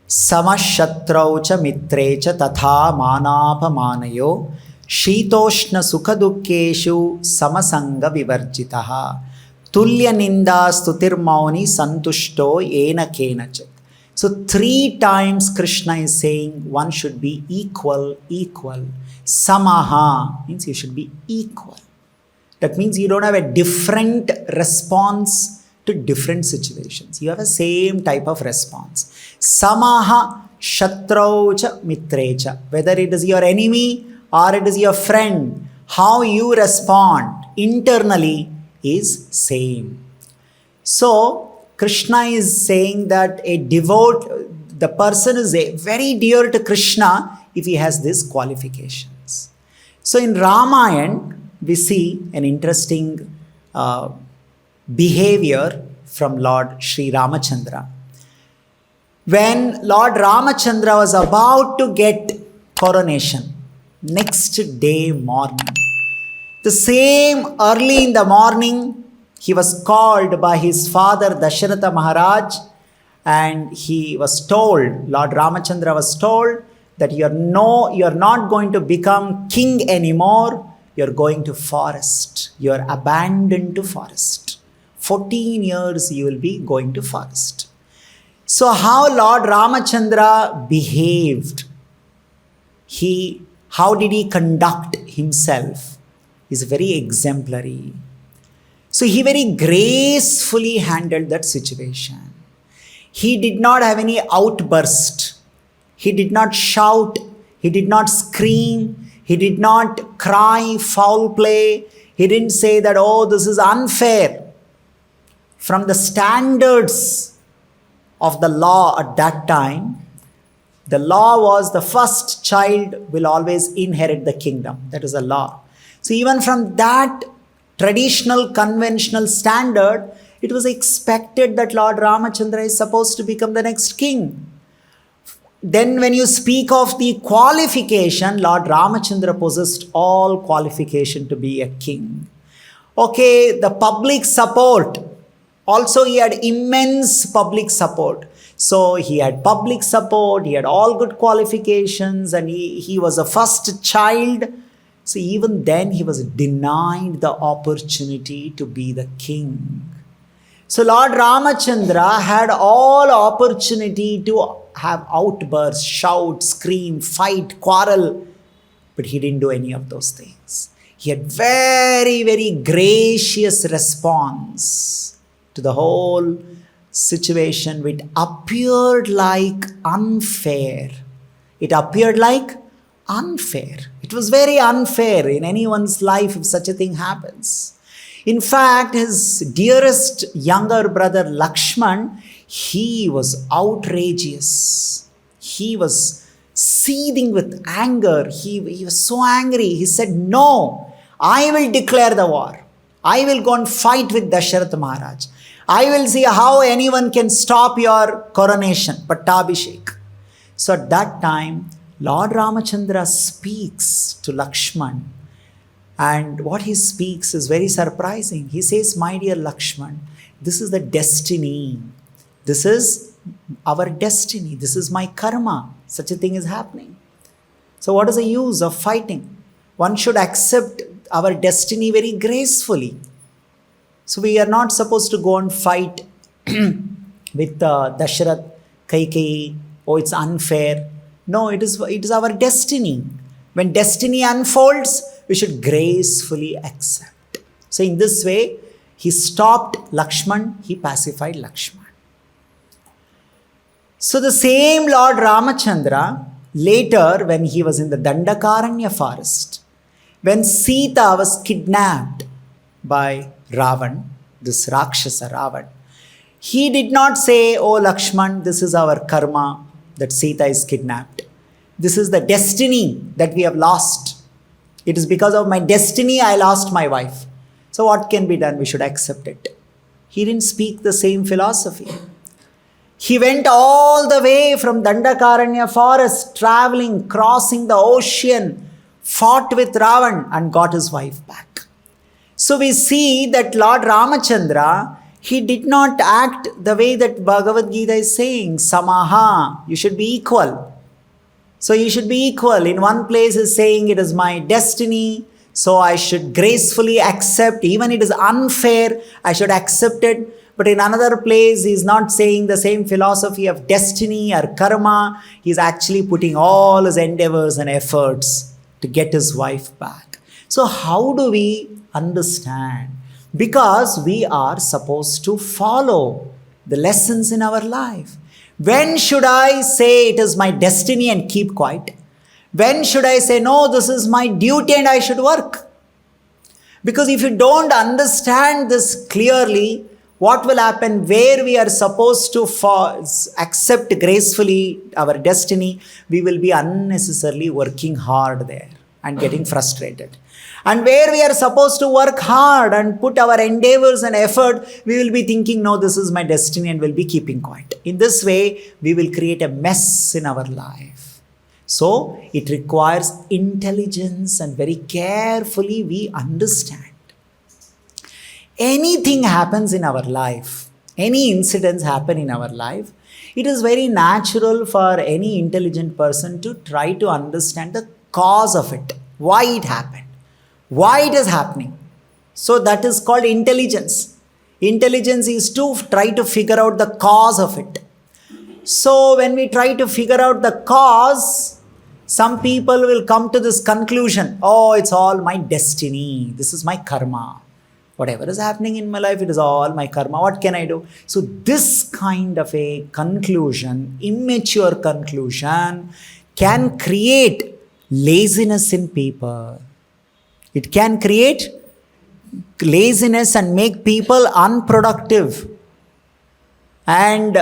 Samashatrau cha mitre cha tatha manapamanayo shitoshna sukhadukkeshu samasanga vivarjitaha tulya ninda stutirmauni santushto yena kenachit. So 3 times Krishna is saying one should be equal. Samaha means you should be equal. That means you don't have a different response to different situations. You have a same type of response. Samaha shatraucha mitrecha. Whether it is your enemy or it is your friend, how you respond internally is same. So Krishna is saying that the person is very dear to Krishna if he has these qualifications. So in Ramayana, we see an interesting behavior from Lord Sri Ramachandra. When Lord Ramachandra was about to get coronation, next day morning, the same early in the morning, he was called by his father Dasharatha Maharaj, and he was told, Lord Ramachandra was told that you're not going to become king anymore, you're going to forest, you're abandoned to forest. 14 years you will be going to forest. So how Lord Ramachandra behaved, how did he conduct himself is very exemplary. So he very gracefully handled that situation. He did not have any outburst. He did not shout. He did not scream. He did not cry foul play. He didn't say that, oh, this is unfair. From the standards of the law at that time, the law was the first child will always inherit the kingdom. That is a law. So even from that traditional, conventional standard, it was expected that Lord Ramachandra is supposed to become the next king. Then when you speak of the qualification, Lord Ramachandra possessed all qualification to be a king. Okay, the public support. Also, he had immense public support. So he had public support, he had all good qualifications, and he was a first child. So even then he was denied the opportunity to be the king. So Lord Ramachandra had all opportunity to have outbursts, shout, scream, fight, quarrel, but he didn't do any of those things. He had very, very gracious response to the whole situation, which appeared like unfair. It appeared like unfair. It was very unfair in anyone's life if such a thing happens. In fact, his dearest younger brother Lakshman, he was outrageous. He was seething with anger. He was so angry. He said, no, I will declare the war. I will go and fight with Dasharatha Maharaj. I will see how anyone can stop your coronation, Pattabhishek. So at that time, Lord Ramachandra speaks to Lakshman. And what he speaks is very surprising. He says, my dear Lakshman, this is the destiny. This is our destiny. This is my karma. Such a thing is happening. So what is the use of fighting? One should accept our destiny very gracefully. So we are not supposed to go and fight with Dasharath, Kaikeyi. Oh, it's unfair. No, it is our destiny. When destiny unfolds, we should gracefully accept. So in this way, he stopped Lakshman, he pacified Lakshman. So the same Lord Ramachandra, later when he was in the Dandakaranya forest, when Sita was kidnapped by Ravan, this Rakshasa Ravan, he did not say, oh Lakshman, this is our karma that Sita is kidnapped. This is the destiny that we have lost. It is because of my destiny I lost my wife. So what can be done? We should accept it. He didn't speak the same philosophy. He went all the way from Dandakaranya forest, traveling, crossing the ocean, fought with Ravan and got his wife back. So we see that Lord Ramachandra, he did not act the way that Bhagavad-gita is saying, samaha, you should be equal. So you should be equal. In one place is saying it is my destiny, so I should gracefully accept, even it is unfair, I should accept it. But in another place, he is not saying the same philosophy of destiny or karma. He is actually putting all his endeavors and efforts to get his wife back. So how do we understand? Because we are supposed to follow the lessons in our life. When should I say it is my destiny and keep quiet? When should I say, no, this is my duty and I should work? Because if you don't understand this clearly, what will happen? Where we are supposed to accept gracefully our destiny, we will be unnecessarily working hard there and getting frustrated. And where we are supposed to work hard and put our endeavors and effort, we will be thinking, no, this is my destiny, and will be keeping quiet. In this way, we will create a mess in our life. So, it requires intelligence and very carefully we understand. Anything happens in our life, any incidents happen in our life, it is very natural for any intelligent person to try to understand the cause of it, why it happened, why it is happening. So that is called intelligence. Intelligence is to try to figure out the cause of it. So when we try to figure out the cause, some people will come to this conclusion, oh, it's all my destiny, this is my karma. Whatever is happening in my life, it is all my karma. What can I do? So this kind of a conclusion, immature conclusion, can create laziness in people. It can create laziness and make people unproductive. And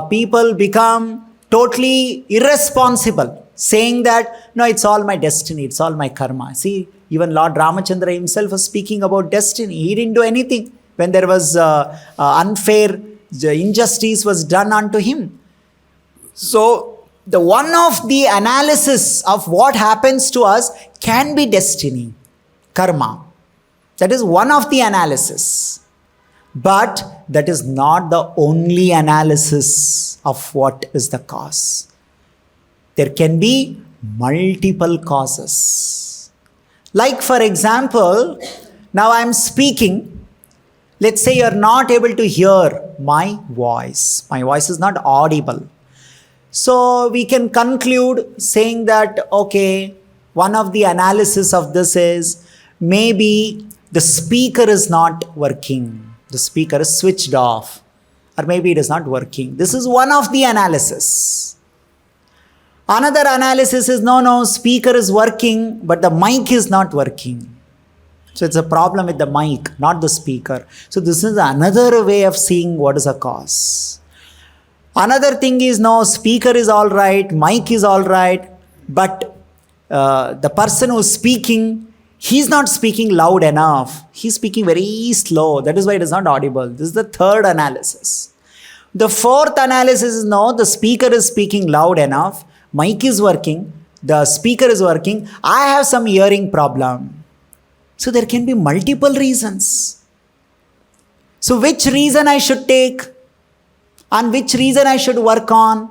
people become totally irresponsible, saying that, no, it's all my destiny, it's all my karma. See, even Lord Ramachandra himself was speaking about destiny. He didn't do anything when there was unfair injustice was done unto him. So, the one of the analysis of what happens to us can be destiny, karma. That is one of the analysis. But that is not the only analysis of what is the cause. There can be multiple causes. Like for example, now I am speaking. Let's say you are not able to hear my voice. My voice is not audible. So we can conclude saying that, okay, one of the analysis of this is maybe the speaker is not working. The speaker is switched off. Or maybe it is not working. This is one of the analysis. Another analysis is, no, speaker is working, but the mic is not working. So it's a problem with the mic, not the speaker. So this is another way of seeing what is a cause. Another thing is, no, speaker is all right, mic is all right, but the person who is speaking, he's not speaking loud enough. He's speaking very slow. That is why it is not audible. This is the third analysis. The fourth analysis is, no, the speaker is speaking loud enough. Mic is working, the speaker is working, I have some hearing problem. So there can be multiple reasons. So which reason I should take and which reason I should work on?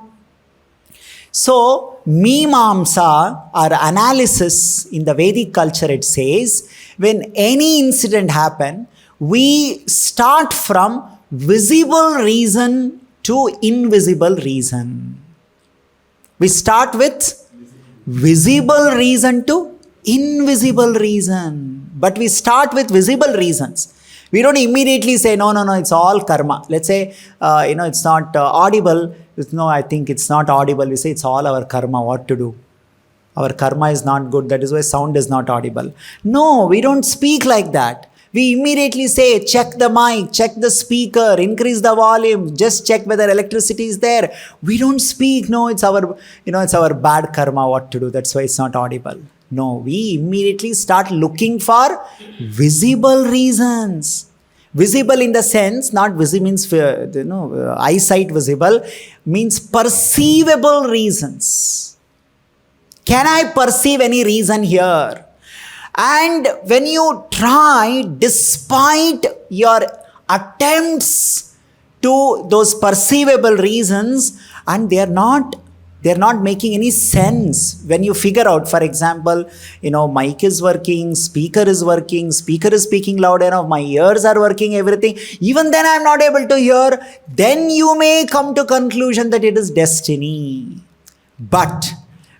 So Mimamsa or analysis in the Vedic culture, it says, when any incident happen, we start from visible reason to invisible reason. We start with visible reason to invisible reason. But we start with visible reasons. We don't immediately say, no, it's all karma. Let's say, it's not audible. No, I think it's not audible. We say it's all our karma. What to do? Our karma is not good. That is why sound is not audible. No, we don't speak like that. We immediately say, check the mic, check the speaker, increase the volume, just check whether electricity is there. We don't speak, no, it's our bad karma, what to do. That's why it's not audible. No, we immediately start looking for visible reasons. Visible in the sense, not visible means, eyesight visible, means perceivable reasons. Can I perceive any reason here? And when you try, despite your attempts to those perceivable reasons, and they're not making any sense. When you figure out, for example, mic is working, speaker is speaking loud enough, my ears are working, everything, even then I'm not able to hear, then you may come to conclusion that it is destiny. But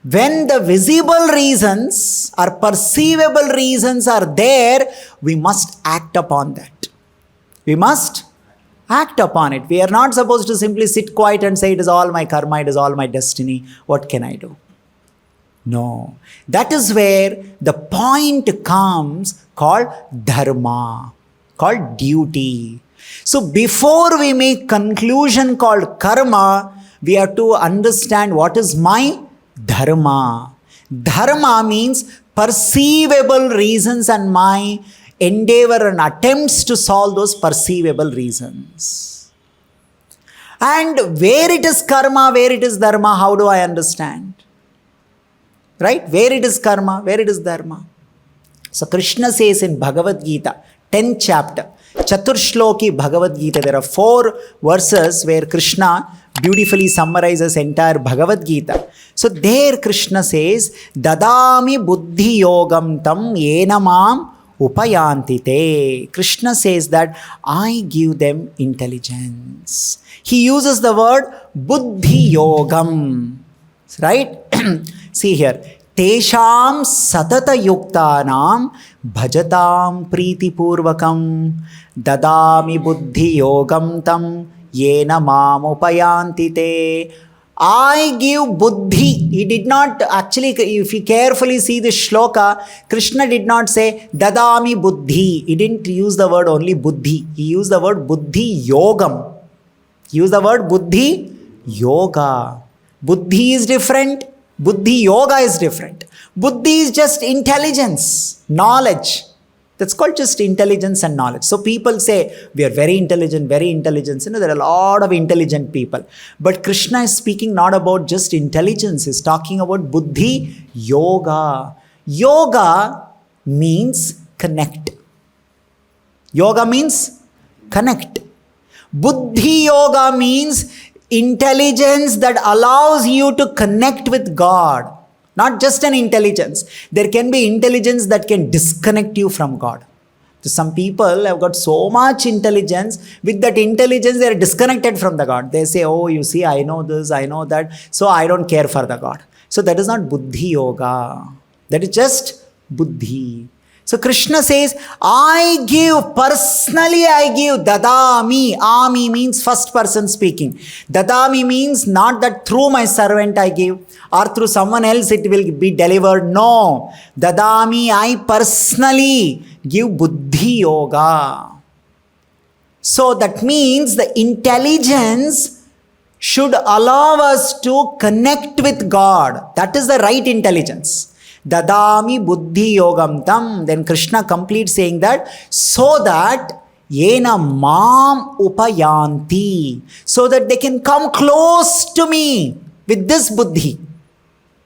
when the visible reasons or perceivable reasons are there, we must act upon that. We must act upon it. We are not supposed to simply sit quiet and say, it is all my karma, it is all my destiny, what can I do? No. That is where the point comes called dharma, called duty. So before we make conclusion called karma, we have to understand what is my dharma. Dharma means perceivable reasons and my endeavor and attempts to solve those perceivable reasons. And where it is karma, where it is dharma, how do I understand? Right? Where it is karma, where it is dharma. So Krishna says in Bhagavad-gita, 10th chapter, Chaturshloki Bhagavad-gita, there are 4 verses where Krishna beautifully summarizes entire Bhagavad-gita. So there Krishna says, Dadami buddhi yogam tam yenamam upayantite. Krishna says that I give them intelligence. He uses the word buddhi yogam. Right? See here. Tesham satata yuktanam bhajatam priti purvakam dadami buddhi yogam tam yena mam upayantite. I give buddhi. He did not actually, if you carefully see the shloka, Krishna did not say dadami buddhi. He didn't use the word only buddhi. He used the word buddhi yogam. He used the word buddhi yoga. Buddhi is different. Buddhi yoga is different. Buddhi is just intelligence, knowledge. That's called just intelligence and knowledge. So people say, we are very intelligent, very intelligent. There are a lot of intelligent people. But Krishna is speaking not about just intelligence. He's talking about buddhi yoga. Yoga means connect. Yoga means connect. Buddhi yoga means intelligence that allows you to connect with God. Not just an intelligence. There can be intelligence that can disconnect you from God. So some people have got so much intelligence. With that intelligence, they are disconnected from the God. They say, oh, you see, I know this, I know that, so I don't care for the God. So that is not buddhi yoga. That is just buddhi. So Krishna says, I give, personally I give, dadami. Ami means first person speaking. Dadami means not that through my servant I give or through someone else it will be delivered. No. Dadami, I personally give buddhi yoga. So that means the intelligence should allow us to connect with God. That is the right intelligence. Dadami buddhi yogam tam. Then Krishna completes saying that, so that yena mam upayanti, so that they can come close to me with this buddhi.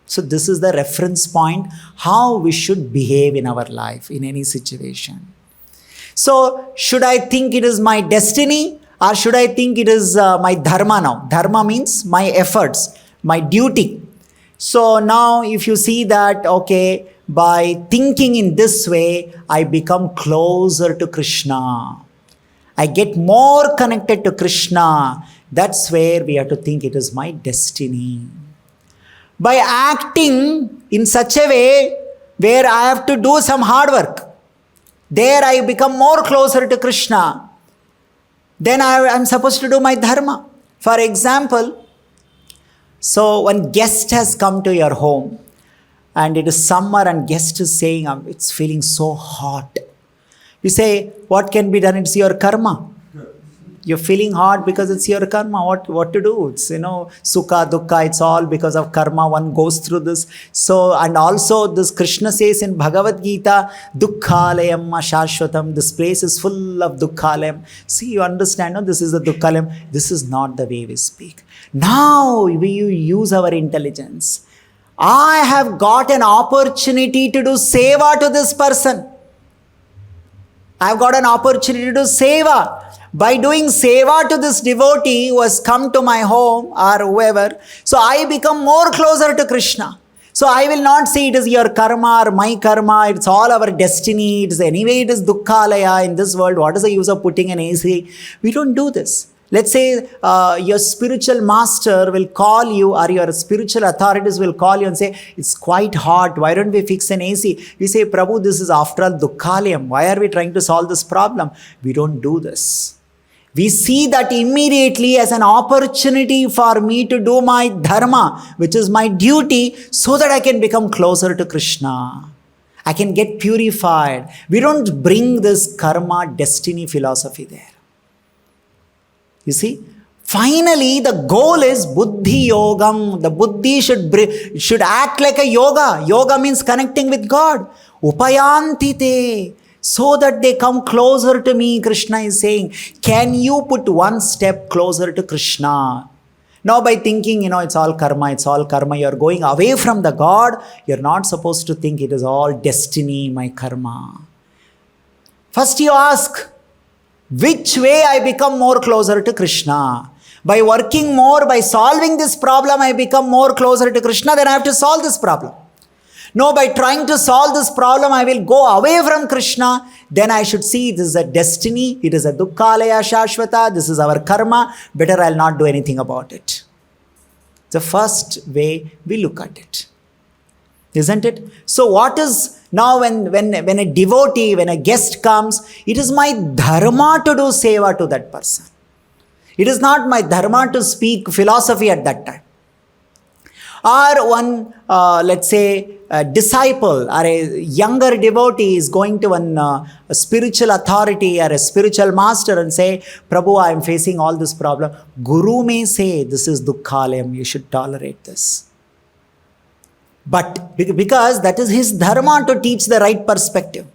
So this is the reference point, how we should behave in our life, in any situation. So should I think it is my destiny or should I think it is my dharma now? Dharma means my efforts, my duty. So now if you see that, okay, by thinking in this way, I become closer to Krishna. I get more connected to Krishna. That's where we have to think it is my destiny. By acting in such a way where I have to do some hard work, there I become more closer to Krishna. Then I'm supposed to do my dharma. For example, so one guest has come to your home and it is summer and guest is saying, it's feeling so hot. You say, what can be done? It's your karma. You're feeling hot because it's your karma. What to do? It's, sukha, dukkha, it's all because of karma. One goes through this. So, and also this Krishna says in Bhagavad-gita, dukkhalayam ashashvatam. This place is full of dukkhalayam. See, you understand, no? This is the dukkhalayam. This is not the way we speak. Now we use our intelligence. I have got an opportunity to do seva to this person. I've got an opportunity to do seva. by doing seva to this devotee who has come to my home or whoever, so I become more closer to Krishna. So I will not say it is your karma or my karma, it's all our destiny, it is dukkhalaya in this world, what is the use of putting an AC? We don't do this. Let's say your spiritual master will call you, or your spiritual authorities will call you and say, it's quite hot, why don't we fix an AC? We say, Prabhu, this is after all dukkhalayam, why are we trying to solve this problem? We don't do this. We see that immediately as an opportunity for me to do my dharma, which is my duty, so that I can become closer to Krishna. I can get purified. We don't bring this karma destiny philosophy there. You see, finally the goal is buddhi yogam. The buddhi should act like a yoga. Yoga means connecting with God. Upayantite. So that they come closer to me, Krishna is saying. Can you put one step closer to Krishna? Now by thinking, it's all karma, you're going away from the God. You're not supposed to think it is all destiny, my karma. First you ask, which way I become more closer to Krishna? By working more, by solving this problem, I become more closer to Krishna, then I have to solve this problem. No, by trying to solve this problem, I will go away from Krishna. Then I should see this is a destiny. It is a dukkhalaya shashvata. This is our karma. Better I'll not do anything about it. The first way we look at it. Isn't it? So what is now when a devotee, when a guest comes, it is my dharma to do seva to that person. It is not my dharma to speak philosophy at that time. Or one, let's say, a disciple or a younger devotee is going to a spiritual authority or a spiritual master and say, Prabhu, I am facing all this problem. Guru may say, this is dukkhalayam, you should tolerate this. But because that is his dharma to teach the right perspective.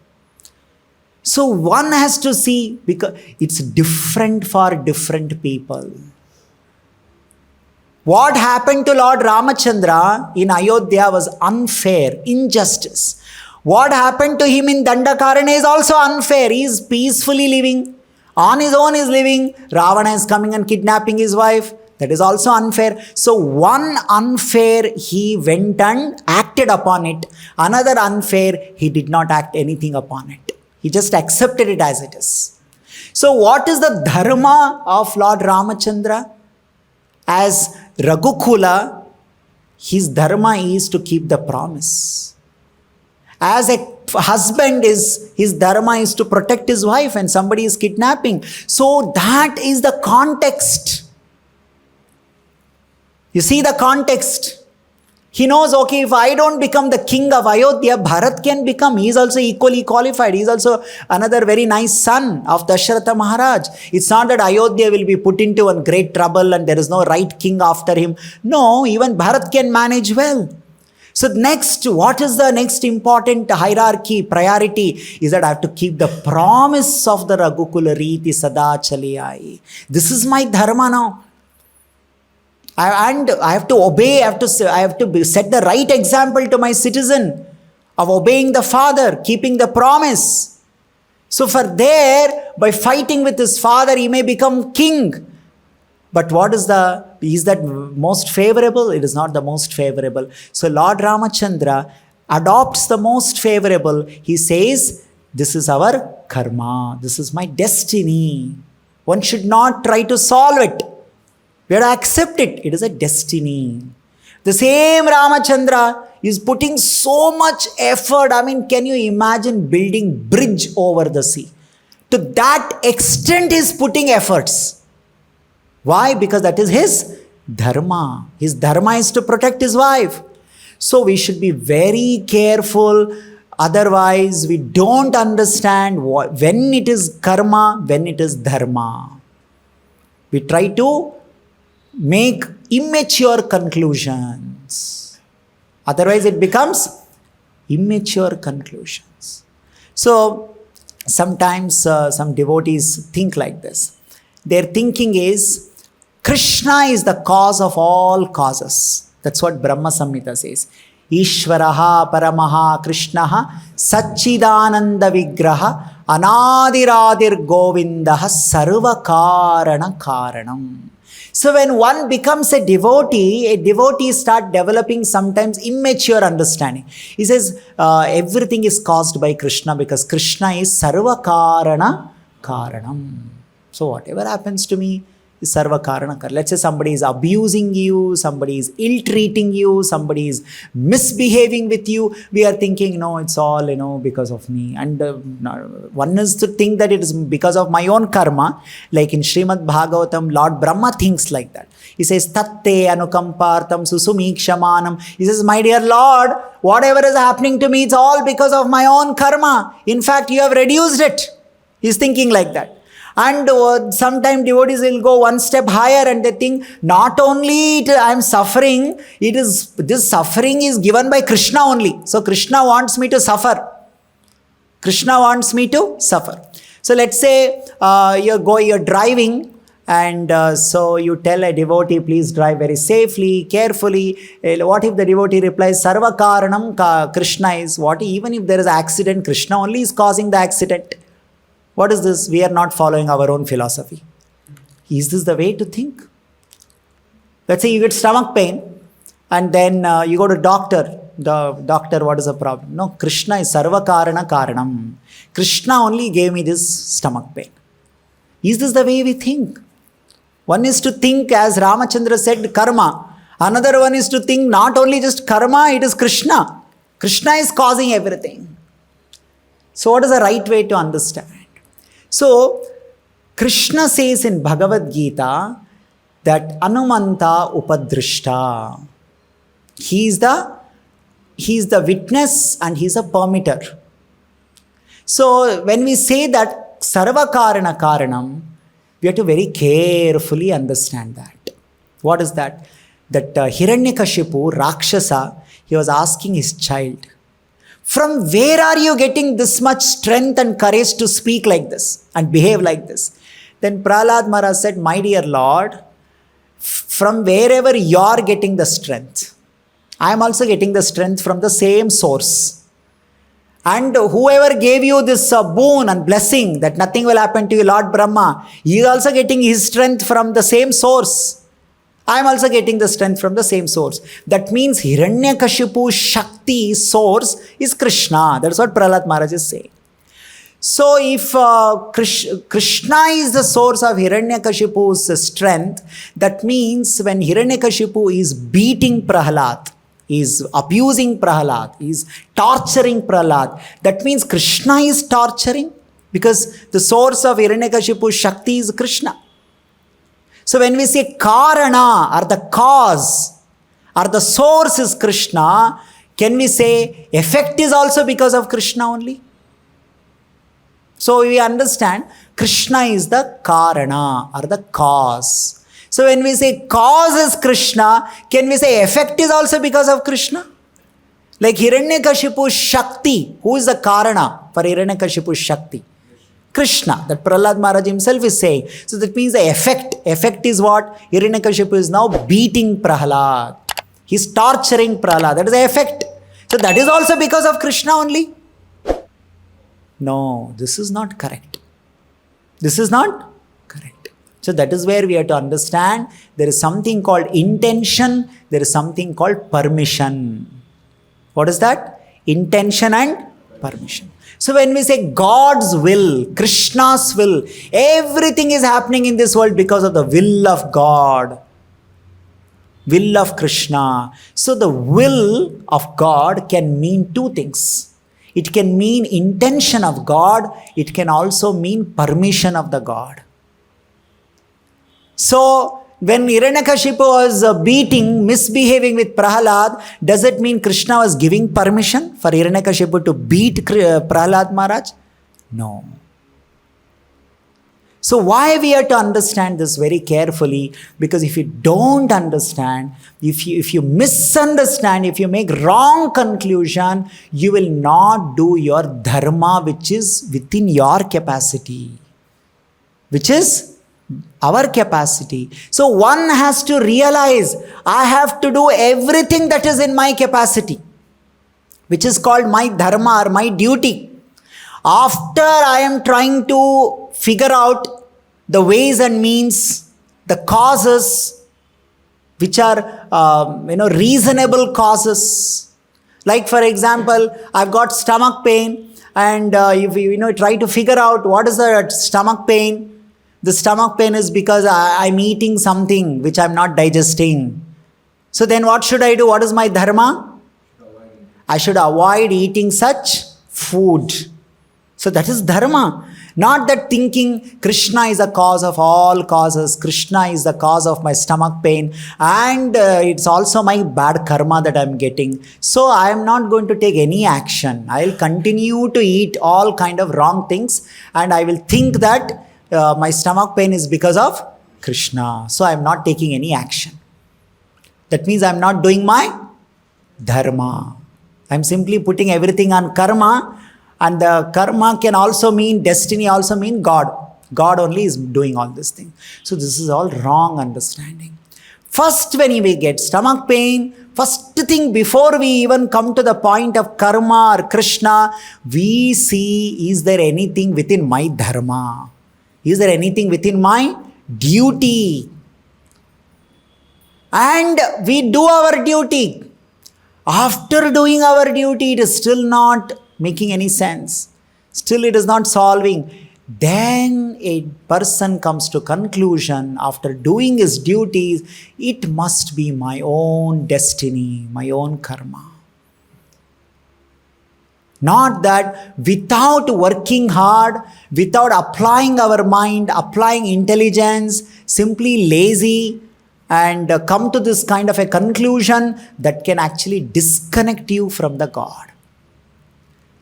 So one has to see, because it's different for different people. What happened to Lord Ramachandra in Ayodhya was unfair, injustice. What happened to him in Dandakaranya is also unfair. He is peacefully living. On his own he is living. Ravana is coming and kidnapping his wife. That is also unfair. So one unfair he went and acted upon it. Another unfair he did not act anything upon it. He just accepted it as it is. So what is the dharma of Lord Ramachandra? As Raghukula, his dharma is to keep the promise. As a husband, his dharma is to protect his wife when somebody is kidnapping. So that is the context. You see the context. He knows, okay, if I don't become the king of Ayodhya, Bharat can become. He is also equally qualified. He is also another very nice son of Dasharatha Maharaj. It's not that Ayodhya will be put into a great trouble and there is no right king after him. No, even Bharat can manage well. So next, what is the next important hierarchy, priority? Is that I have to keep the promise of the Raghukula Riti Sada Chaliyai. This is my dharma now. And I have to obey, I have to set the right example to my citizen of obeying the father, keeping the promise. So for there, by fighting with his father, he may become king. But is that most favorable? It is not the most favorable. So Lord Ramachandra adopts the most favorable. He says, this is our karma. This is my destiny. One should not try to solve it. We have to accept it. It is a destiny. The same Ramachandra is putting so much effort. I mean, can you imagine building bridge over the sea? To that extent he is putting efforts. Why? Because that is his dharma. His dharma is to protect his wife. So we should be very careful. Otherwise, we don't understand when it is karma, when it is dharma. We try to make immature conclusions. Otherwise, it becomes immature conclusions. So, sometimes some devotees think like this. Their thinking is, Krishna is the cause of all causes. That's what Brahma Samhita says. Ishvaraha Paramaha Krishnaha Satchidananda Vigraha Anadiradir Govindaha Sarva Karana Karanam. So when one becomes a devotee start developing sometimes immature understanding. He says everything is caused by Krishna because Krishna is Sarva Karana Karanam. So whatever happens to me is Sarva Karana Karanam. Let's say somebody is abusing you, somebody is ill-treating you, somebody is misbehaving with you. We are thinking, no, it's all, because of me. And one is to think that it is because of my own karma. Like in Srimad Bhagavatam, Lord Brahma thinks like that. He says, Tatte anukampartam susumikshamanam. He says, my dear Lord, whatever is happening to me, it's all because of my own karma. In fact, you have reduced it. He's thinking like that. And sometimes devotees will go one step higher and they think, not only I am suffering, this suffering is given by Krishna only. So Krishna wants me to suffer. Krishna wants me to suffer. So let's say you're driving and so you tell a devotee, please drive very safely, carefully. What if the devotee replies, Sarva Karanam Krishna is what? Even if there is an accident, Krishna only is causing the accident. What is this? We are not following our own philosophy. Is this the way to think? Let's say you get stomach pain and then you go to doctor. The doctor, what is the problem? No, Krishna is Sarva Karana Karanam. Krishna only gave me this stomach pain. Is this the way we think? One is to think, as Ramachandra said, karma. Another one is to think not only just karma, it is Krishna. Krishna is causing everything. So what is the right way to understand? So, Krishna says in Bhagavad-gita that Anumanta Upadrishta. He is the witness and he is a permitter. So, when we say that Sarva Karana Karanam, we have to very carefully understand that. What is that? That Hiranyakashipu, Rakshasa, he was asking his child, from where are you getting this much strength and courage to speak like this and behave like this? Then Prahlad Maharaj said, my dear Lord, from wherever you are getting the strength, I am also getting the strength from the same source. And whoever gave you this boon and blessing that nothing will happen to you, Lord Brahma, he is also getting his strength from the same source. I am also getting the strength from the same source. That means Hiranyakashipu's Shakti source is Krishna. That's what Prahlad Maharaj is saying. So if Krishna is the source of Hiranyakashipu's strength, that means when Hiranyakashipu is beating Prahlad, is abusing Prahlad, is torturing Prahlad, that means Krishna is torturing because the source of Hiranyakashipu's Shakti is Krishna. So when we say Karana or the cause or the source is Krishna, can we say effect is also because of Krishna only? So we understand Krishna is the Karana or the cause. So when we say cause is Krishna, can we say effect is also because of Krishna? Like Hiranyakashipu's Shakti, who is the Karana for Hiranyakashipu's Shakti? Krishna, that Prahlad Maharaj himself is saying. So that means the effect is what? Hiranyakashipu is now beating Prahlad. He is torturing Prahlad. That is the effect. So that is also because of Krishna only? No, this is not correct. This is not correct. So that is where we have to understand there is something called intention, there is something called permission. What is that? Intention and permission. So when we say God's will, Krishna's will, everything is happening in this world because of the will of God, will of Krishna. So the will of God can mean two things. It can mean intention of God. It can also mean permission of the God. So when Hiranyakashipu was misbehaving with Prahlad, does it mean Krishna was giving permission for Hiranyakashipu to beat Prahlad Maharaj? No. So why we have to understand this very carefully? Because if you don't understand, if you misunderstand, if you make wrong conclusion, you will not do your dharma which is within your capacity, which is our capacity. So one has to realize, I have to do everything that is in my capacity, which is called my dharma or my duty. After I am trying to figure out the ways and means, the causes, which are reasonable causes. Like for example, I've got stomach pain, and if you try to figure out what is the stomach pain. The stomach pain is because I'm eating something which I'm not digesting. So then what should I do? What is my dharma? I should avoid eating such food. So that is dharma. Not that thinking Krishna is the cause of all causes, Krishna is the cause of my stomach pain, and it's also my bad karma that I'm getting. So I am not going to take any action. I'll continue to eat all kind of wrong things, and I will think that my stomach pain is because of Krishna. So I'm not taking any action. That means I'm not doing my dharma. I'm simply putting everything on karma. And the karma can also mean destiny, also mean God. God only is doing all this thing. So this is all wrong understanding. First, when we get stomach pain, first thing before we even come to the point of karma or Krishna, we see, is there anything within my dharma? Is there anything within my duty? And we do our duty. After doing our duty, it is still not making any sense. Still it is not solving. Then a person comes to conclusion, after doing his duties, it must be my own destiny, my own karma. Not that without working hard, without applying our mind, applying intelligence, simply lazy, and come to this kind of a conclusion that can actually disconnect you from the God.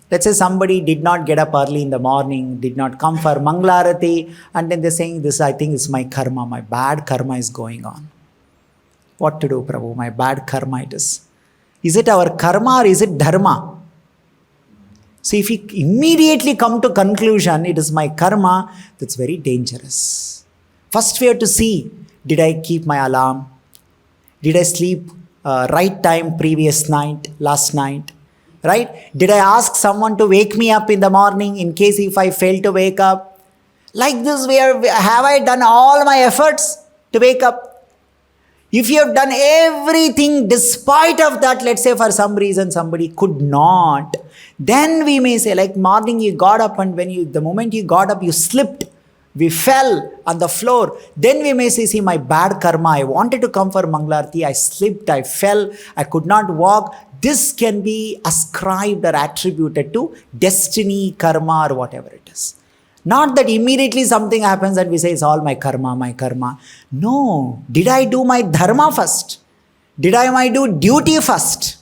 Let's say somebody did not get up early in the morning, did not come for Manglarati, and then they're saying, this, I think, is my karma, my bad karma is going on. What to do, Prabhu? My bad karma it is. Is it our karma or is it dharma? So if we immediately come to conclusion, it is my karma, that's very dangerous. First we have to see, did I keep my alarm? Did I sleep right time previous night, last night? Right? Did I ask someone to wake me up in the morning in case if I fail to wake up? Like this, have I done all my efforts to wake up? If you have done everything despite of that, let's say for some reason somebody could not, then we may say, like morning you got up, and the moment you got up, you slipped, we fell on the floor. Then we may say, see, my bad karma, I wanted to come for Manglarti, I slipped, I fell, I could not walk. This can be ascribed or attributed to destiny, karma, or whatever it is. Not that immediately something happens and we say it's all my karma, my karma. No. Did I do my dharma first? Did I do duty first?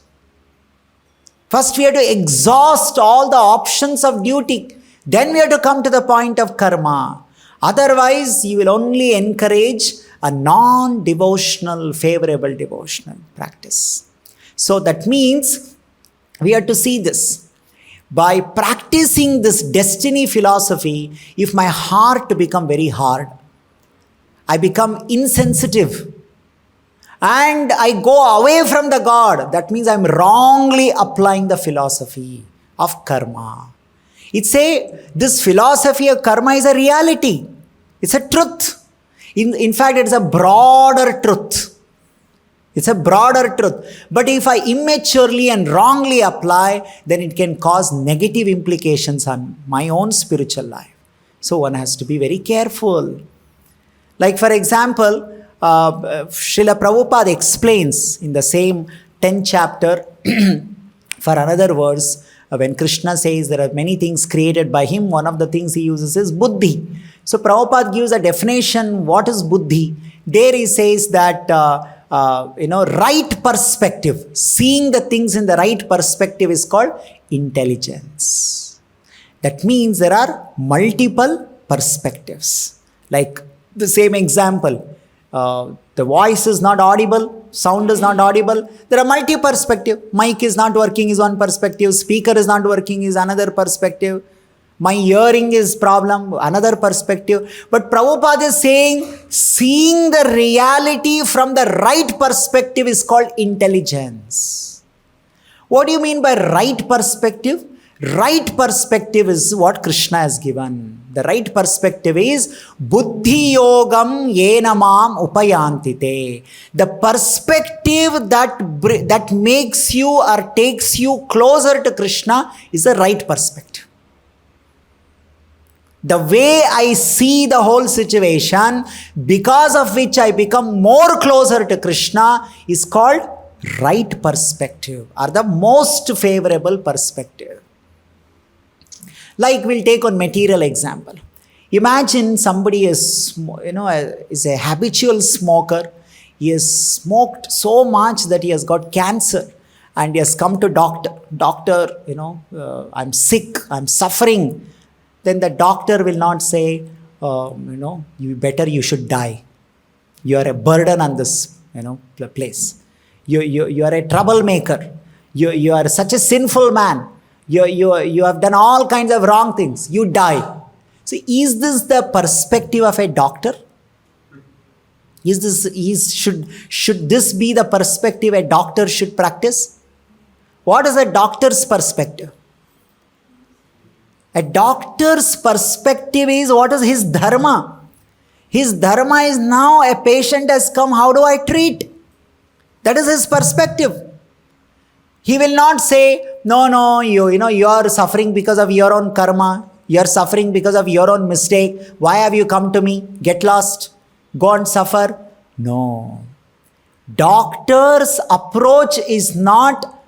First we have to exhaust all the options of duty. Then we have to come to the point of karma. Otherwise, you will only encourage a non-devotional, favorable devotional practice. So that means we have to see this. By practicing this destiny philosophy, if my heart become very hard, I become insensitive, and I go away from the God, that means I'm wrongly applying the philosophy of karma. It's this philosophy of karma is a reality. It's a truth. In fact, it's a broader truth. It's a broader truth. But if I immaturely and wrongly apply, then it can cause negative implications on my own spiritual life. So one has to be very careful. Like for example, Srila Prabhupada explains in the same 10th chapter for another verse, when Krishna says there are many things created by him, one of the things he uses is buddhi. So Prabhupada gives a definition, what is buddhi? There he says that, right perspective, seeing the things in the right perspective is called intelligence. That means there are multiple perspectives. Like the same example, the voice is not audible, sound is not audible. There are multi-perspective. Mic is not working is one perspective, speaker is not working is another perspective. My hearing is problem, another perspective. But Prabhupada is saying, seeing the reality from the right perspective is called intelligence. What do you mean by right perspective? Right perspective is what Krishna has given. The right perspective is buddhi yogam yenamam upayantite. The perspective that makes you or takes you closer to Krishna is the right perspective. The way I see the whole situation, because of which I become more closer to Krishna, is called right perspective, or the most favorable perspective. Like we'll take on material example. Imagine somebody is a habitual smoker. He has smoked so much that he has got cancer, and he has come to doctor. Doctor, I'm sick, I'm suffering. Then the doctor will not say, you should die. You are a burden on this, place. You are a troublemaker. You are such a sinful man. You have done all kinds of wrong things. You die. So is this the perspective of a doctor? Should this be the perspective a doctor should practice? What is a doctor's perspective? A doctor's perspective is, what is his dharma? His dharma is, now a patient has come, how do I treat? That is his perspective. He will not say, no, you are suffering because of your own karma. You are suffering because of your own mistake. Why have you come to me? Get lost. Go and suffer. No. Doctor's approach is not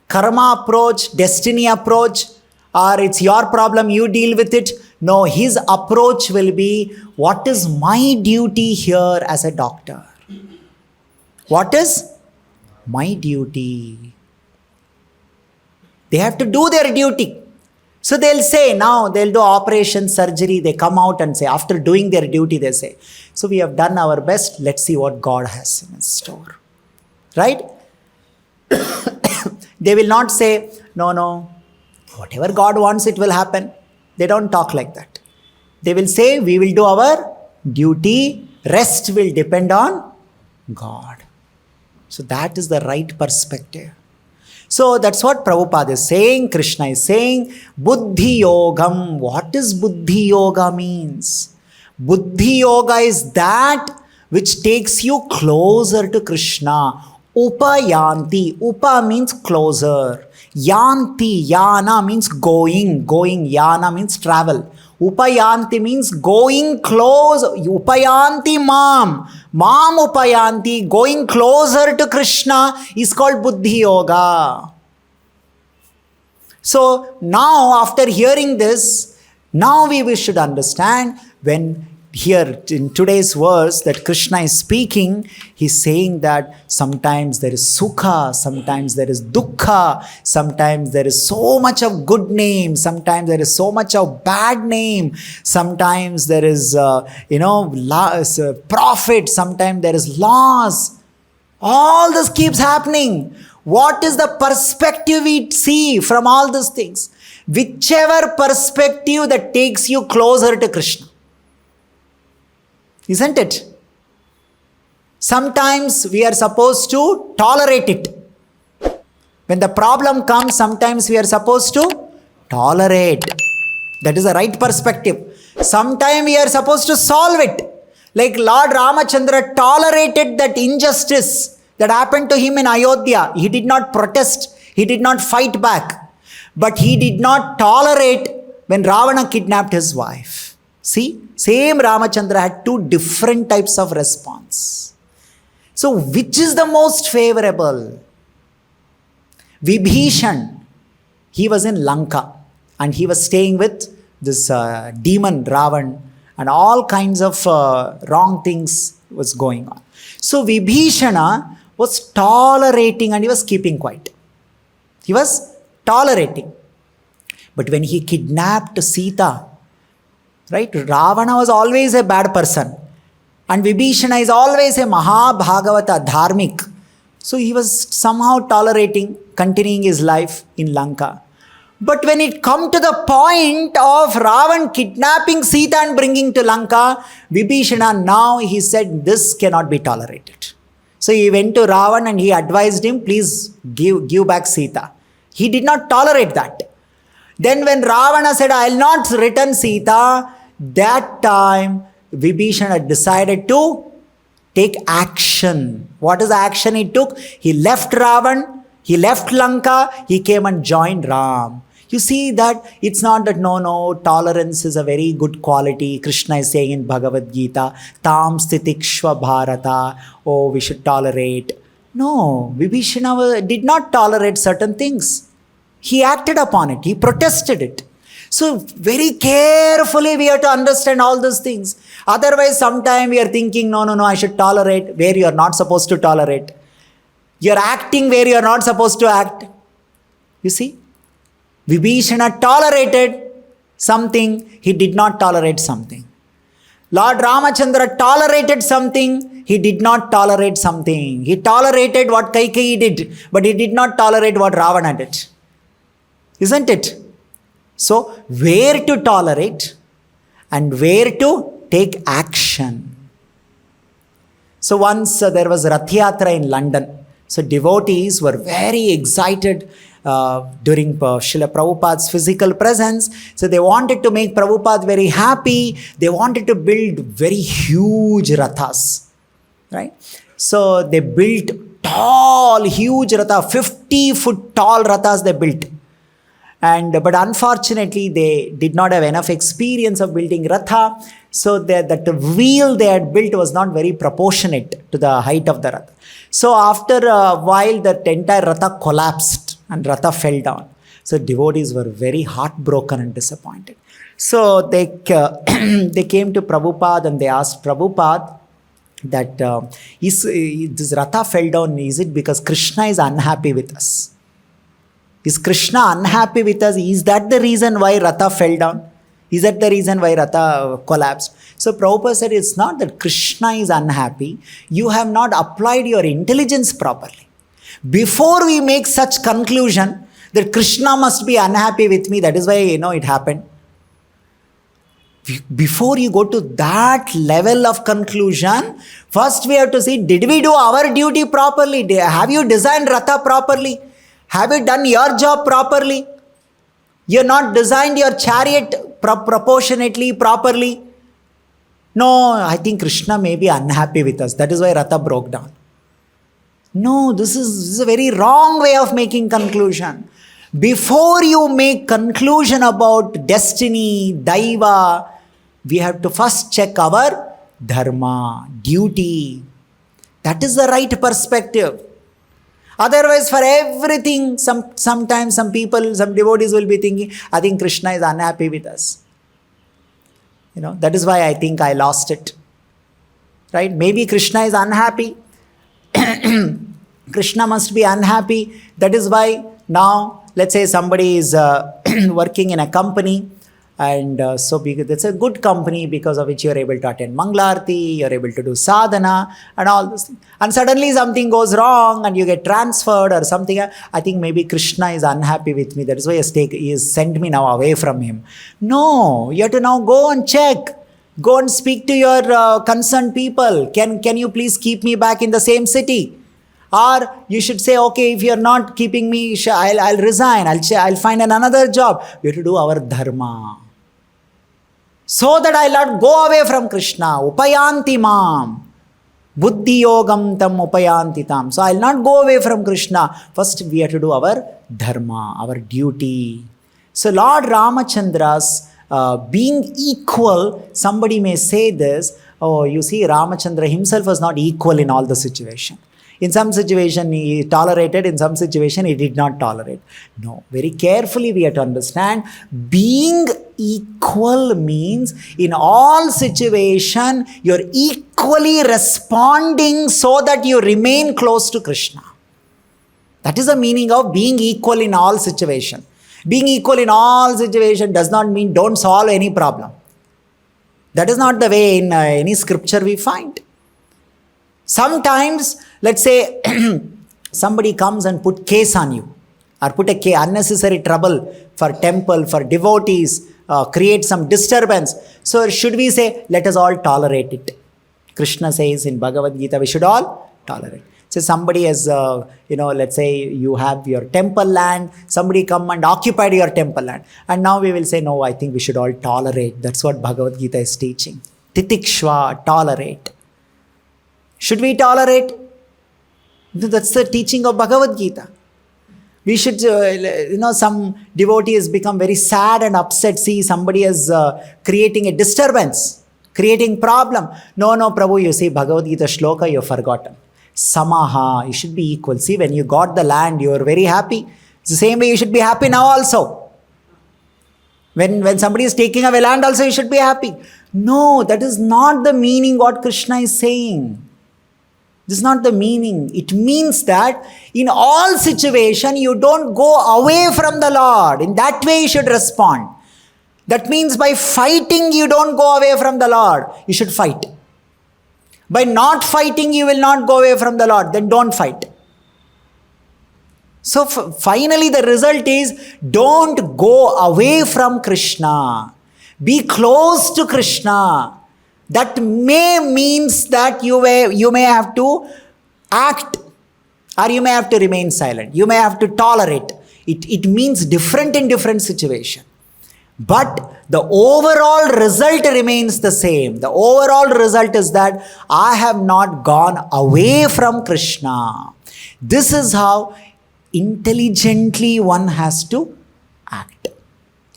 karma approach, destiny approach, or it's your problem, you deal with it. No, his approach will be, what is my duty here as a doctor? What is my duty? They have to do their duty. So they'll say, now they'll do operation, surgery, they come out and say, after doing their duty, they say, so we have done our best, let's see what God has in store. Right? They will not say, no, whatever God wants, it will happen. They don't talk like that. They will say, we will do our duty, rest will depend on God. So that is the right perspective. So that's what Prabhupada is saying, Krishna is saying, Buddhi Yogam. What does Buddhi Yoga means? Buddhi Yoga is that which takes you closer to Krishna. Upayanti. Upa means closer. Yanti. Yana means going. Yana means travel. Upayanti means going close. Upayanti mam. Mam upayanti. Going closer to Krishna is called Buddhi Yoga. So now after hearing this, now we should understand, when here in today's verse that Krishna is speaking, he's saying that sometimes there is sukha, sometimes there is dukkha, sometimes there is so much of good name, sometimes there is so much of bad name, sometimes there is profit, sometimes there is loss. All this keeps happening. What is the perspective we see from all these things? Whichever perspective that takes you closer to Krishna. Isn't it? Sometimes we are supposed to tolerate it. When the problem comes, sometimes we are supposed to tolerate. That is the right perspective. Sometimes we are supposed to solve it. Like Lord Ramachandra tolerated that injustice that happened to him in Ayodhya. He did not protest. He did not fight back. But he did not tolerate when Ravana kidnapped his wife. See, same Ramachandra had two different types of response. So which is the most favorable? Vibhishan, he was in Lanka and he was staying with this demon Ravan, and all kinds of wrong things was going on. So Vibhishana was tolerating and he was keeping quiet. He was tolerating. But when he kidnapped Sita, right? Ravana was always a bad person. And Vibhishana is always a Mahabhagavata, Dharmik. So he was somehow tolerating, continuing his life in Lanka. But when it come to the point of Ravan kidnapping Sita and bringing to Lanka, Vibhishana, now he said, this cannot be tolerated. So he went to Ravan and he advised him, please give back Sita. He did not tolerate that. Then when Ravana said, I will not return Sita, that time Vibhishana decided to take action. What is the action he took? He left Ravan, he left Lanka, he came and joined Ram. You see that it's not that no, tolerance is a very good quality. Krishna is saying in Bhagavad-gita, Tam Stitikshva Bharata, oh, we should tolerate. No, Vibhishana did not tolerate certain things. He acted upon it, he protested it. So very carefully we have to understand all those things. Otherwise, sometime we are thinking, no, I should tolerate where you are not supposed to tolerate. You are acting where you are not supposed to act. You see? Vibhishana tolerated something, he did not tolerate something. Lord Ramachandra tolerated something, he did not tolerate something. He tolerated what Kaikeyi did, but he did not tolerate what Ravana did. Isn't it? So, where to tolerate and where to take action. So, once there was Rath Yatra in London. So, devotees were very excited during Srila Prabhupada's physical presence. So, they wanted to make Prabhupada very happy. They wanted to build very huge rathas. Right? So, they built tall, huge ratha, 50-foot tall rathas they built. But unfortunately, they did not have enough experience of building ratha. So that the wheel they had built was not very proportionate to the height of the ratha. So after a while, that entire ratha collapsed and ratha fell down. So devotees were very heartbroken and disappointed. So they came to Prabhupada and they asked Prabhupada that this ratha fell down, is it because Krishna is unhappy with us? Is Krishna unhappy with us? Is that the reason why Ratha fell down? Is that the reason why Ratha collapsed? So Prabhupada said, it's not that Krishna is unhappy. You have not applied your intelligence properly. Before we make such conclusion that Krishna must be unhappy with me, that is why it happened. Before you go to that level of conclusion, first we have to see, did we do our duty properly? Have you designed Ratha properly? Have you done your job properly? You have not designed your chariot proportionately, properly. No, I think Krishna may be unhappy with us. That is why Ratha broke down. No, this is a very wrong way of making conclusion. Before you make conclusion about destiny, Daiva, we have to first check our Dharma, duty. That is the right perspective. Otherwise, for everything, sometimes some people, some devotees will be thinking, I think Krishna is unhappy with us. That is why I think I lost it. Right? Maybe Krishna is unhappy. Krishna must be unhappy. That is why now, let's say somebody is working in a company, and so because it's a good company because of which you are able to attend Manglarti, you are able to do sadhana and all this thing. And suddenly something goes wrong and you get transferred or something. I think maybe Krishna is unhappy with me. That is why he has sent me now away from him. No, you have to now go and check. Go and speak to your concerned people. Can you please keep me back in the same city? Or you should say, okay, if you're not keeping me, I'll resign. I'll find another job. We have to do our dharma. So that I'll not go away from Krishna. Upayanti mam. Buddhi yogam tam upayanti tam. So I'll not go away from Krishna. First we have to do our dharma, our duty. So Lord Ramachandra's being equal, somebody may say this, oh, you see, Ramachandra himself was not equal in all the situation. In some situation he tolerated, in some situation he did not tolerate. No, very carefully we have to understand, being equal means in all situation you're equally responding so that you remain close to Krishna. That is the meaning of being equal in all situation. Being equal in all situation does not mean don't solve any problem. That is not the way in any scripture we find. Sometimes, let's say, somebody comes and put case on you, or put unnecessary trouble for temple, for devotees, create some disturbance. So should we say, let us all tolerate it? Krishna says in Bhagavad-gita, we should all tolerate. So somebody has, let's say you have your temple land, somebody come and occupied your temple land. And now we will say, no, I think we should all tolerate. That's what Bhagavad-gita is teaching. Titikshva, tolerate. Should we tolerate? No, that's the teaching of Bhagavad-gita. We should, some devotee has become very sad and upset. See, somebody is creating a disturbance, creating problem. No, Prabhu, you see, Bhagavad-gita shloka, you've forgotten. Samaha, you should be equal. See, when you got the land, you were very happy. It's the same way you should be happy now also. When somebody is taking away land also, you should be happy. No, that is not the meaning what Krishna is saying. This is not the meaning. It means that in all situations, you don't go away from the Lord. In that way, you should respond. That means by fighting, you don't go away from the Lord. You should fight. By not fighting, you will not go away from the Lord. Then don't fight. So finally, the result is don't go away from Krishna. Be close to Krishna. That may means that you may have to act, or you may have to remain silent. You may have to tolerate. It means different in different situations. But the overall result remains the same. The overall result is that I have not gone away from Krishna. This is how intelligently one has to act.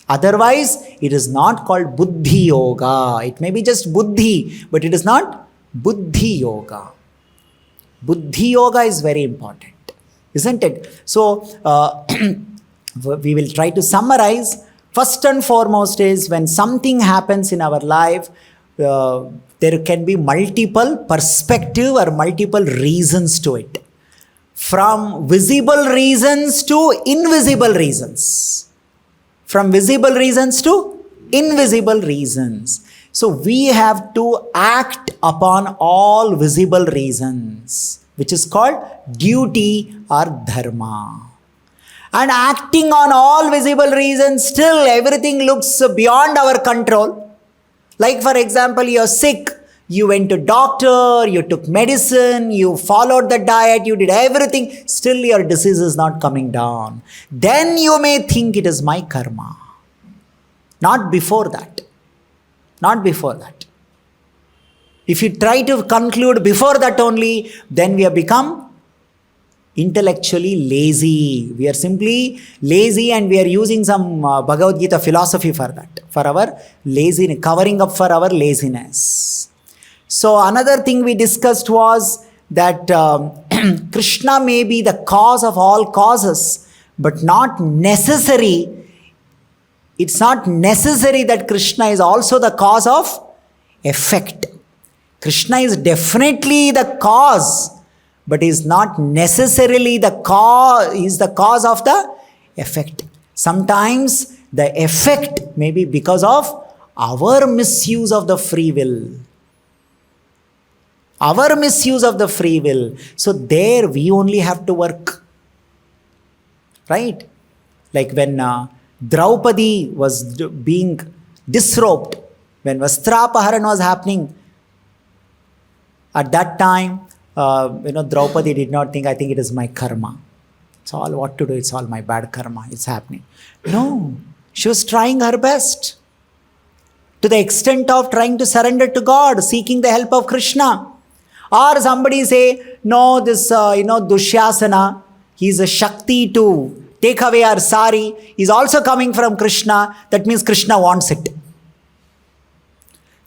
Otherwise, it is not called Buddhi Yoga. It may be just Buddhi, but it is not Buddhi Yoga. Buddhi Yoga is very important, isn't it? So, we will try to summarize. First and foremost is when something happens in our life, there can be multiple perspective or multiple reasons to it. From visible reasons to invisible reasons. From visible reasons to invisible reasons. So we have to act upon all visible reasons, which is called duty or dharma. And acting on all visible reasons, still everything looks beyond our control. Like for example, you're sick, you went to doctor, you took medicine, you followed the diet, you did everything, still your disease is not coming down. Then you may think it is my karma. Not before that. Not before that. If you try to conclude before that only, then we have become intellectually lazy. We are simply lazy and we are using some Bhagavad-gita philosophy for that. For our laziness, covering up for our laziness. So another thing we discussed was that Krishna may be the cause of all causes, but not necessary. It's not necessary that Krishna is also the cause of effect. Krishna is definitely the cause, but is not necessarily the cause, is the cause of the effect. Sometimes the effect may be because of our misuse of the free will. Our misuse of the free will. So there we only have to work. Right? Like when Draupadi was being disrobed, when Vastrapaharan was happening, at that time, Draupadi did not think, I think it is my karma. It's all what to do, it's all my bad karma, it's happening. No, she was trying her best. To the extent of trying to surrender to God, seeking the help of Krishna. Or somebody say, no, this, Dushyasana, he's a Shakti to take away our sari, is also coming from Krishna. That means Krishna wants it.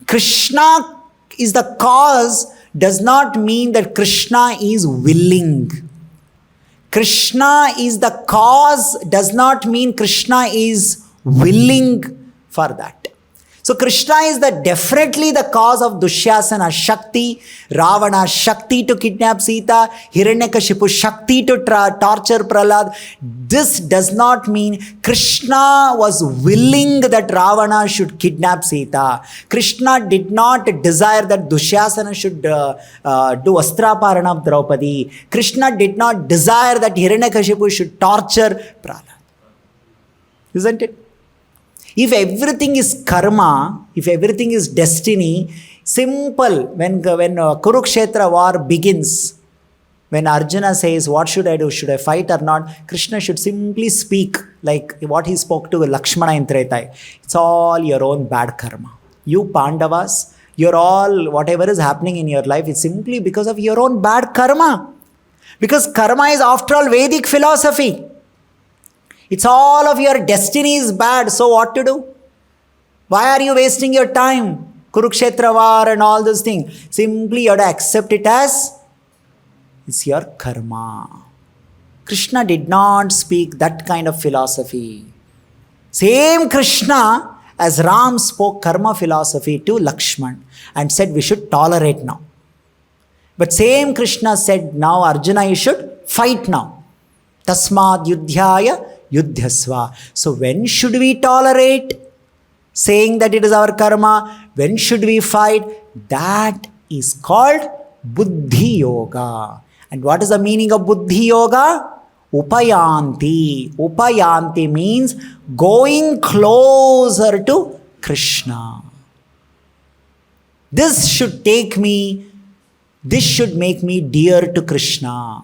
Krishna is the cause does not mean that Krishna is willing. Krishna is the cause does not mean Krishna is willing for that. So Krishna is definitely the cause of Dushyasana Shakti, Ravana Shakti to kidnap Sita, Hiranyakashipu Shakti to torture Prahlad. This does not mean Krishna was willing that Ravana should kidnap Sita. Krishna did not desire that Dushyasana should do Vastraparana of Draupadi. Krishna did not desire that Hiranyakashipu should torture Prahlad. Isn't it? If everything is karma, if everything is destiny, simple, when Kurukshetra war begins, When Arjuna says, what should I do? Should I fight or not? Krishna should simply speak like what he spoke to Lakshmana in Tretai. It's all your own bad karma. You Pandavas, you're all, whatever is happening in your life, it's simply because of your own bad karma. Because karma is after all Vedic philosophy. It's all of your destiny is bad. So what to do? Why are you wasting your time? Kurukshetra war and all those things. Simply you have to accept it as it's your karma. Krishna did not speak that kind of philosophy. Same Krishna as Ram spoke karma philosophy to Lakshman and said we should tolerate now. But same Krishna said now Arjuna you should fight now. Tasmad yudhyaya yudhyasva. So when should we tolerate? Saying that it is our karma. When should we fight? That is called Buddhi Yoga. And what is the meaning of Buddhi Yoga? Upayanti. Upayanti means going closer to Krishna. This should make me dear to Krishna.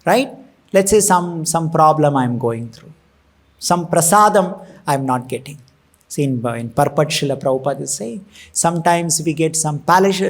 Right? Let's say some problem I am going through. Some prasadam I am not getting. See in Purport Srila Prabhupada is saying, sometimes we get some tasty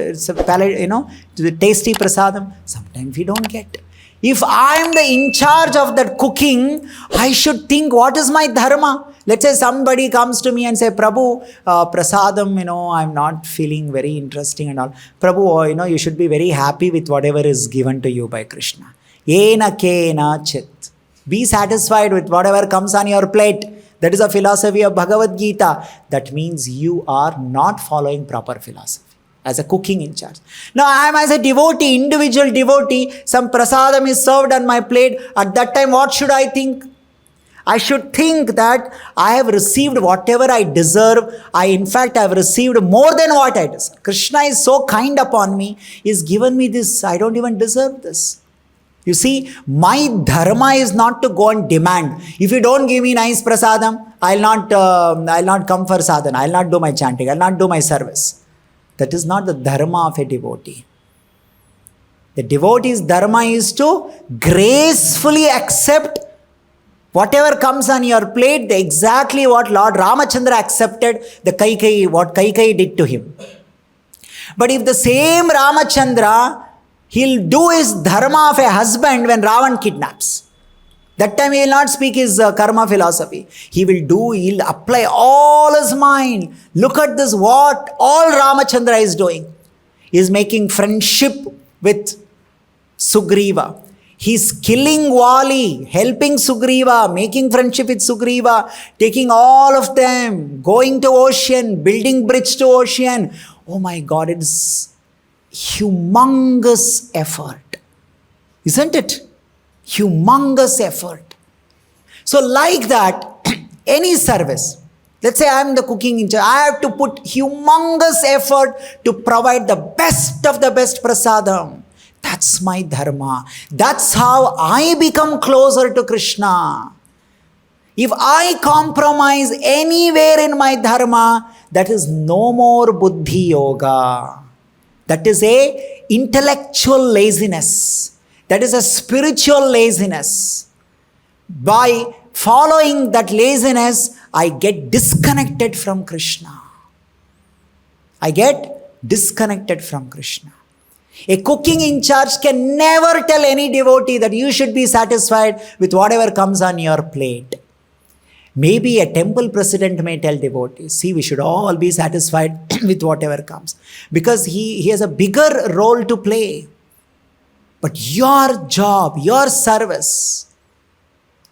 prasadam, sometimes we don't get. If I am the in charge of that cooking, I should think what is my dharma. Let's say somebody comes to me and say, Prabhu, prasadam, I'm not feeling very interesting and all. Prabhu, you should be very happy with whatever is given to you by Krishna. Yena kena chit. Be satisfied with whatever comes on your plate. That is a philosophy of Bhagavad-gita. That means you are not following proper philosophy as a cooking in charge. Now I am as a devotee, individual devotee, some prasadam is served on my plate. At that time, what should I think? I should think that I have received whatever I deserve. In fact, I have received more than what I deserve. Krishna is so kind upon me. He has given me this. I don't even deserve this. You see, my dharma is not to go and demand. If you don't give me nice prasadam, I'll not come for sadhana. I'll not do my chanting. I'll not do my service. That is not the dharma of a devotee. The devotee's dharma is to gracefully accept whatever comes on your plate, exactly what Lord Ramachandra accepted, what Kaikeyi did to him. But if the same Ramachandra, he'll do his dharma of a husband when Ravan kidnaps. That time he will not speak his karma philosophy. He'll apply all his mind. Look at this, what all Ramachandra is doing. He is making friendship with Sugriva. He's killing Vali, helping Sugriva, making friendship with Sugriva, taking all of them, going to ocean, building bridge to ocean. Oh my God, it's humongous effort, isn't it? Humongous effort. So like that, any service, let's say I am the cooking in charge, I have to put humongous effort to provide the best of the best prasadam. That's my dharma. That's how I become closer to Krishna. If I compromise anywhere in my dharma, that is no more Buddhi Yoga. That is a intellectual laziness. That is a spiritual laziness. By following that laziness, I get disconnected from Krishna. I get disconnected from Krishna. A cooking in charge can never tell any devotee that you should be satisfied with whatever comes on your plate. Maybe a temple president may tell devotees, see, we should all be satisfied with whatever comes. Because he has a bigger role to play. But your job, your service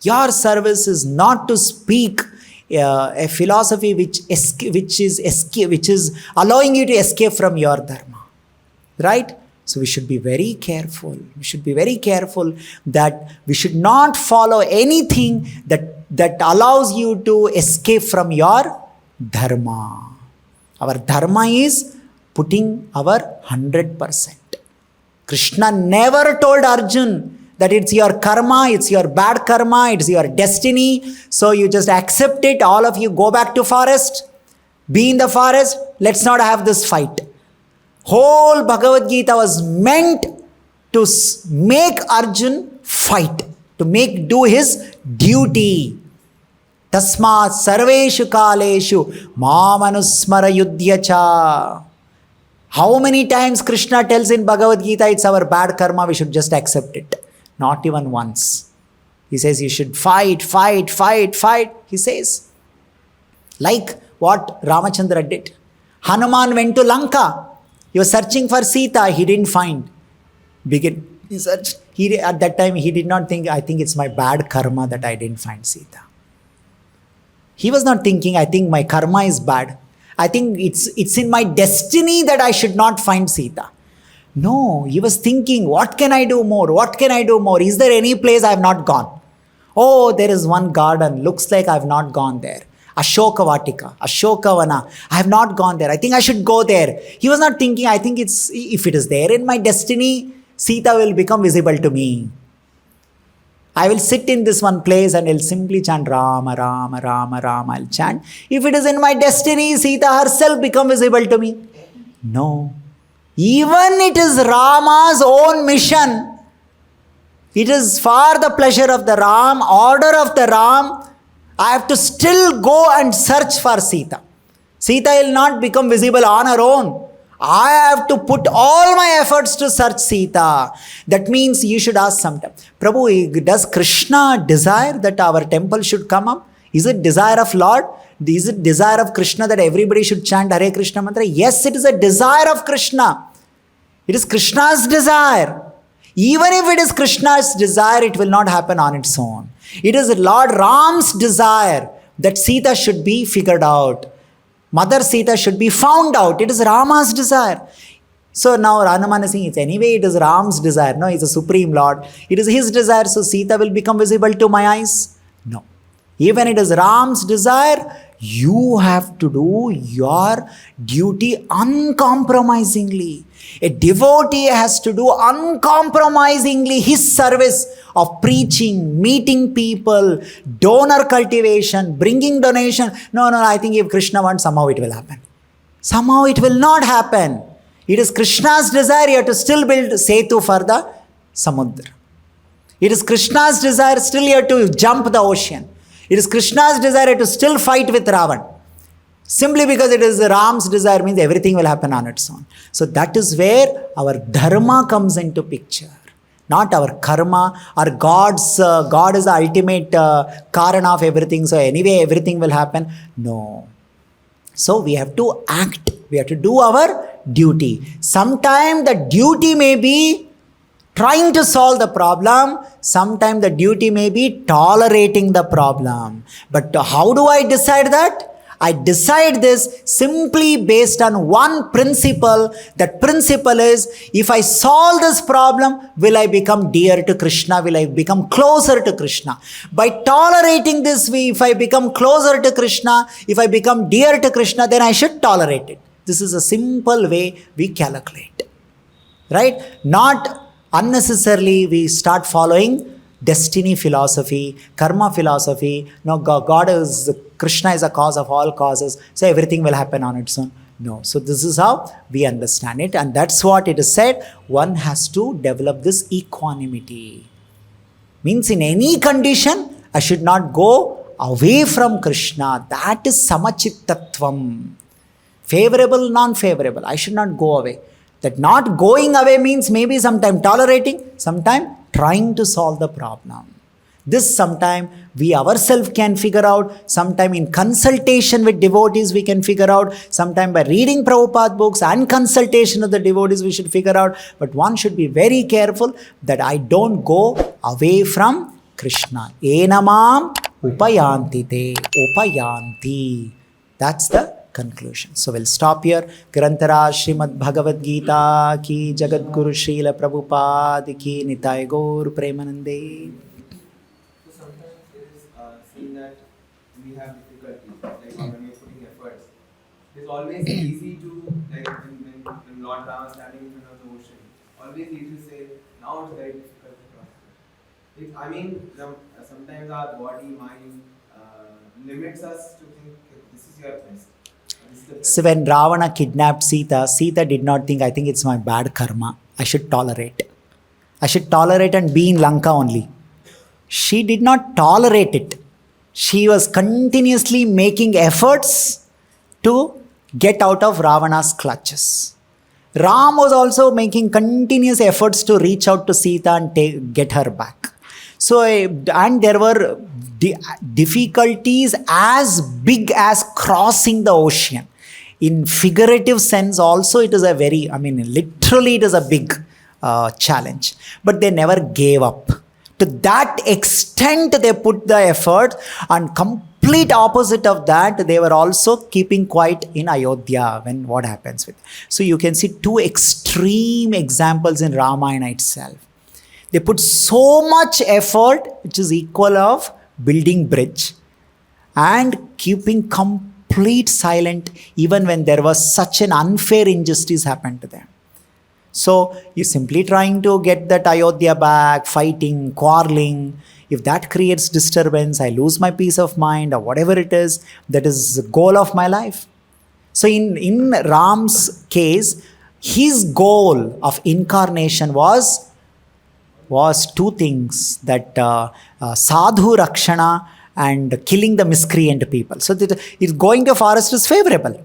is not to speak a philosophy which is allowing you to escape from your dharma. Right? So we should be very careful. We should be very careful that we should not follow anything that allows you to escape from your dharma. Our dharma is putting our 100%. Krishna never told Arjuna that it's your karma, it's your bad karma, it's your destiny. So you just accept it. All of you go back to forest. Be in the forest. Let's not have this fight. Whole Bhagavad-gita was meant to make Arjun fight, to make do his duty. Tasmat sarveshu kaleshu mamanusmara yudhyacha. How many times Krishna tells in Bhagavad-gita it's our bad karma, we should just accept it. Not even once. He says you should fight, fight, fight, fight. He says, like what Ramachandra did. Hanuman went to Lanka. He was searching for Sita. He didn't find. He searched. At that time, he did not think, I think it's my bad karma that I didn't find Sita. He was not thinking, I think my karma is bad. I think it's in my destiny that I should not find Sita. No, he was thinking, what can I do more? What can I do more? Is there any place I have not gone? Oh, there is one garden. Looks like I have not gone there. Ashoka Vatika, Ashokavana. I have not gone there. I think I should go there. He was not thinking, I think if it is there in my destiny, Sita will become visible to me. I will sit in this one place and I'll simply chant Rama, Rama, Rama, Rama. I'll chant. If it is in my destiny, Sita herself become visible to me. No. Even it is Rama's own mission. It is for the pleasure of the Ram, order of the Ram. I have to still go and search for Sita. Sita will not become visible on her own. I have to put all my efforts to search Sita. That means you should ask sometime, Prabhu, does Krishna desire that our temple should come up? Is it desire of Lord? Is it desire of Krishna that everybody should chant Hare Krishna mantra? Yes, it is a desire of Krishna. It is Krishna's desire. Even if it is Krishna's desire, it will not happen on its own. It is Lord Ram's desire that Sita should be figured out. Mother Sita should be found out. It is Rama's desire. So now Hanuman is saying, it is Ram's desire. No, he's a supreme Lord. It is his desire, so Sita will become visible to my eyes. No. Even it is Ram's desire, you have to do your duty uncompromisingly. A devotee has to do uncompromisingly his service of preaching, meeting people, donor cultivation, bringing donation. No, I think if Krishna wants, somehow it will happen. Somehow it will not happen. It is Krishna's desire to still build Setu for the Samudra. It is Krishna's desire still here to jump the ocean. It is Krishna's desire to still fight with Ravan. Simply because it is Ram's desire means everything will happen on its own. So that is where our dharma comes into picture. Not our karma or God is the ultimate karana of everything. So anyway, everything will happen. No. So we have to act. We have to do our duty. Sometimes the duty may be trying to solve the problem. Sometimes the duty may be tolerating the problem. But how do I decide that? I decide this simply based on one principle. That principle is, if I solve this problem, will I become dear to Krishna? Will I become closer to Krishna? By tolerating this, if I become closer to Krishna, if I become dear to Krishna, then I should tolerate it. This is a simple way we calculate. Right? Not unnecessarily we start following destiny philosophy, karma philosophy. No, Krishna is a cause of all causes, so everything will happen on its own. No. So this is how we understand it, and that's what it is said. One has to develop this equanimity. Means in any condition, I should not go away from Krishna. That is samachittatvam. Favorable, non-favorable. I should not go away. That not going away means maybe sometime tolerating, sometime trying to solve the problem. This sometime we ourselves can figure out, sometime in consultation with devotees we can figure out, sometime by reading Prabhupada books and consultation of the devotees we should figure out. But one should be very careful that I don't go away from Krishna. Enamam upayanti te, upayanti. That's the conclusion. So we'll stop here. Grantara Srimad Bhagavad-gita ki Jagat Guru Srila Prabhupada ki Nitai Gaur Premanande. So sometimes it is seen that we have difficulty, like when we are putting efforts. It's always easy to, like when Lord Rama is standing in front of the ocean, always easy to say, now it's very difficult to cross. I mean, sometimes our body, mind limits us to think, this is your best. So when Ravana kidnapped Sita, Sita did not think, I think it's my bad karma, I should tolerate. I should tolerate and be in Lanka only. She did not tolerate it. She was continuously making efforts to get out of Ravana's clutches. Ram was also making continuous efforts to reach out to Sita and get her back. So, and there were difficulties as big as crossing the ocean. In figurative sense also, it is a very, literally it is a big challenge. But they never gave up. To that extent they put the effort, and complete opposite of that, they were also keeping quiet in Ayodhya when what happens with. So you can see two extreme examples in Ramayana itself. They put so much effort, which is equal of building bridge, and keeping complete silent even when there was such an unfair injustice happened to them. So you're simply trying to get that Ayodhya back, fighting, quarreling. If that creates disturbance, I lose my peace of mind or whatever it is, that is the goal of my life. So in Ram's case, his goal of incarnation was two things, that sadhu rakshana and killing the miscreant people. So that if going to forest is favorable,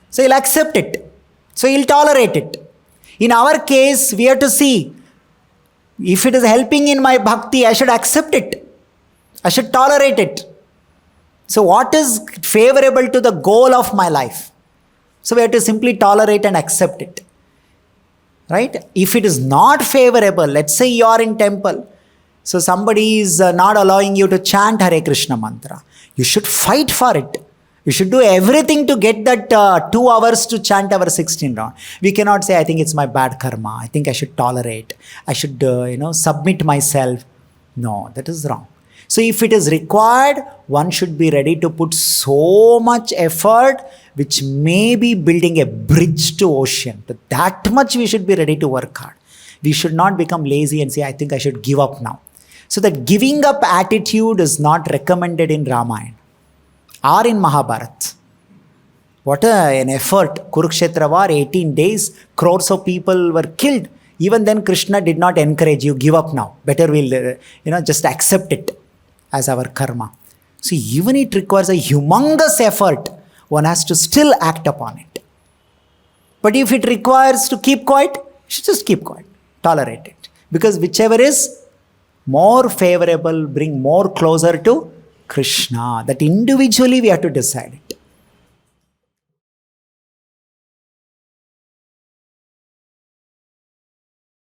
so he'll accept it. So he'll tolerate it. In our case, we have to see, if it is helping in my bhakti, I should accept it. I should tolerate it. So what is favorable to the goal of my life? So we have to simply tolerate and accept it. Right? If it is not favorable, let's say you are in temple, so somebody is not allowing you to chant Hare Krishna mantra, you should fight for it. You should do everything to get that 2 hours to chant our 16 round. We cannot say, I think it's my bad karma. I think I should tolerate. I should, submit myself. No, that is wrong. So if it is required, one should be ready to put so much effort, which may be building a bridge to ocean. To that much we should be ready to work hard. We should not become lazy and say, I think I should give up now. So that giving up attitude is not recommended in Ramayana or in Mahabharata. What an effort. Kurukshetra war, 18 days, crores of people were killed. Even then Krishna did not encourage you, give up now. Better we'll, just accept it as our karma. So even it requires a humongous effort, one has to still act upon it. But if it requires to keep quiet, you should just keep quiet, tolerate it. Because whichever is more favorable, bring more closer to Krishna. That individually we have to decide it.